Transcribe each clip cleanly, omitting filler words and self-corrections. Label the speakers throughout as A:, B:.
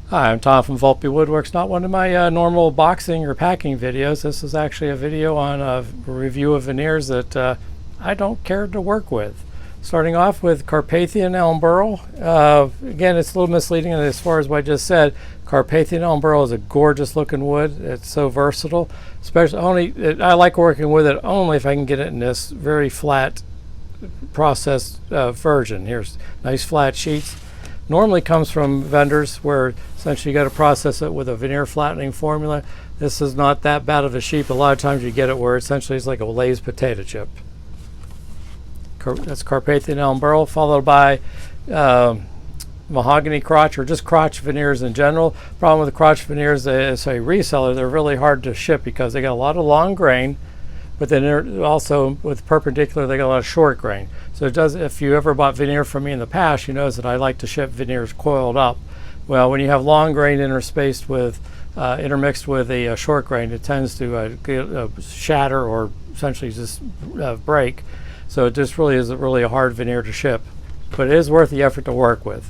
A: Hi, I'm Tom from Volpe Woodworks. Not one of my normal boxing or packing videos. This is actually a video on a review of veneers that I don't care to work with. Starting off with Carpathian Elm burl. Again, it's a little misleading as far as what I just said. Carpathian Elm burl is a gorgeous looking wood. It's so versatile. Especially I like working with it only if I can get it in this very flat processed version. Here's nice flat sheets. Normally comes from vendors where essentially you got to process it with a veneer flattening formula. This is not that bad of a sheet. A lot of times you get it where essentially it's like a Lay's potato chip. That's Carpathian Elm burl, followed by mahogany crotch or just crotch veneers in general. Problem with the crotch veneers as a reseller, they're really hard to ship because they got a lot of long grain, but then they're also with perpendicular they got a lot of short grain. So it does, if you ever bought veneer from me in the past, you notice that I like to ship veneers coiled up. Well, when you have long grain intermixed with a short grain, it tends to shatter or essentially just break. So it just really is a hard veneer to ship, but it is worth the effort to work with.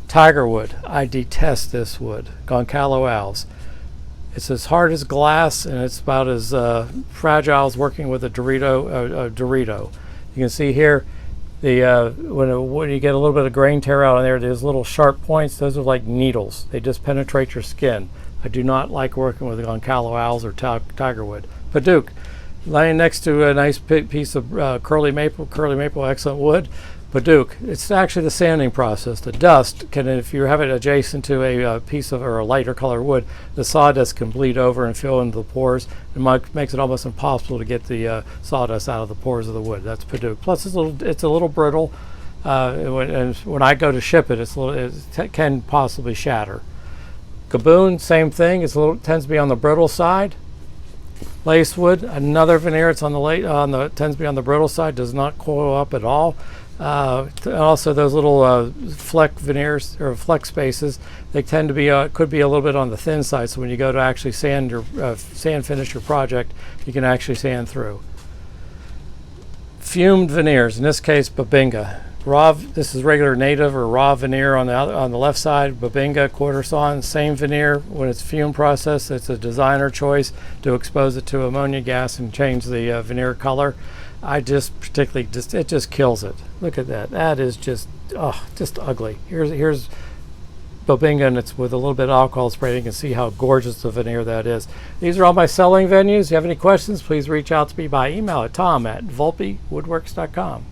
A: Tiger wood, I detest this wood. Goncalo owls. It's as hard as glass, and it's about as fragile as working with a Dorito. You can see here, when you get a little bit of grain tear out on there, there's little sharp points. Those are like needles. They just penetrate your skin. I do not like working with Goncalo owls or tiger wood. Paduk, laying next to a nice piece of curly maple, excellent wood. Paduk, it's actually the sanding process. The dust can, if you have it adjacent to a piece of or a lighter color wood, the sawdust can bleed over and fill into the pores. It makes it almost impossible to get the sawdust out of the pores of the wood. That's Paduk. Plus, it's a little brittle, and when I go to ship it, it can possibly shatter. Gaboon, same thing. Tends to be on the brittle side. Lacewood, another veneer. It's tends to be on the brittle side. Does not coil up at all. Also, those little fleck veneers or fleck spaces, they tend to be could be a little bit on the thin side. So when you go to actually sand finish your project, you can actually sand through. Fumed veneers, in this case, Binga. This is regular native or raw veneer on the left side. Binga Quarters, same veneer. When it's fume process, it's a designer choice to expose it to ammonia gas and change the veneer color. I just particularly it just kills it. Look at that. That is just ugly. Here's Binga, and it's with a little bit of alcohol spray. You can see how gorgeous the veneer that is. These are all my selling venues. If you have any questions, please reach out to me by email at tom@volpewoodworks.com.